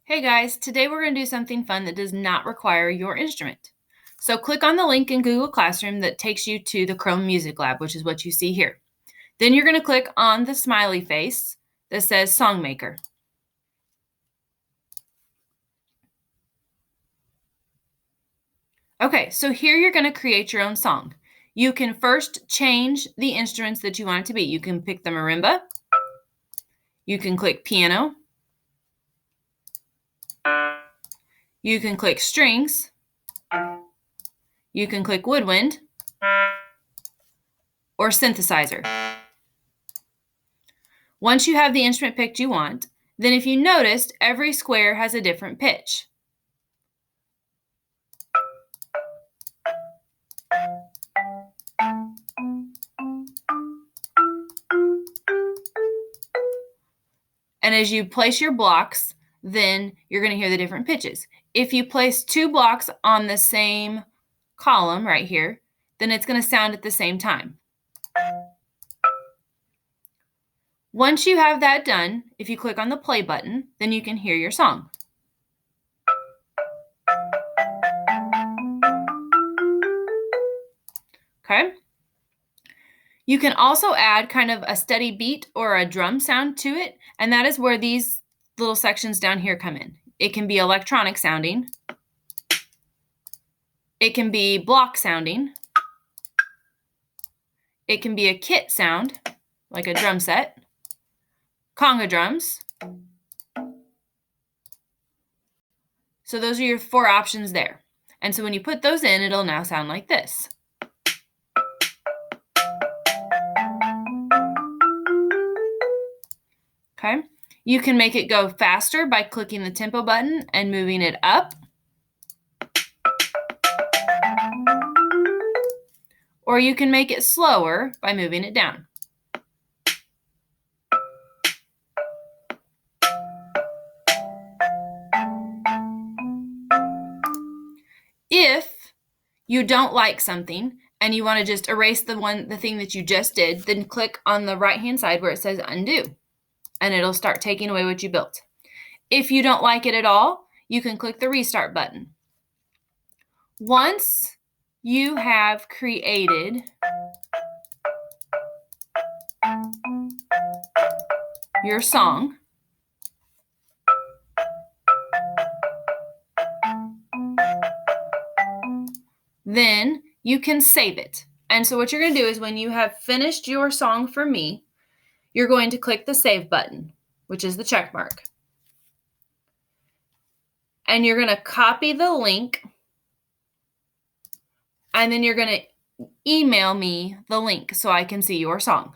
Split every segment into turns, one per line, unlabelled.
Hey guys, today we're going to do something fun that does not require your instrument. So click on the link in Google Classroom that takes you to the Chrome Music Lab, which is what you see here. Then you're going to click on the smiley face that says Songmaker. Okay, so here you're going to create your own song. You can first change the instruments that you want it to be. You can pick the marimba. You can click piano. You can click strings. You can click woodwind or synthesizer. Once you have the instrument picked you want, then if you noticed, every square has a different pitch. And as you place your blocks, then you're going to hear the different pitches. If you place two blocks on the same column right here, then it's going to sound at the same time. Once you have that done, if you click on the play button, then you can hear your song. Okay? You can also add kind of a steady beat or a drum sound to it, and that is where these little sections down here come in. It can be electronic sounding. It can be block sounding. It can be a kit sound, like a drum set. Conga drums. So those are your four options there. And so when you put those in, it'll now sound like this. Okay. You can make it go faster by clicking the tempo button and moving it up. Or you can make it slower by moving it down. If you don't like something and you want to just erase the thing that you just did, then click on the right-hand side where it says undo, and it'll start taking away what you built. If you don't like it at all, you can click the restart button. Once you have created your song, then you can save it. And so what you're going to do is when you have finished your song for me, you're going to click the save button, which is the check mark. And you're going to copy the link, and then you're going to email me the link so I can see your song.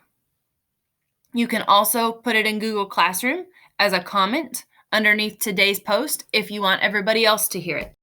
You can also put it in Google Classroom as a comment underneath today's post if you want everybody else to hear it.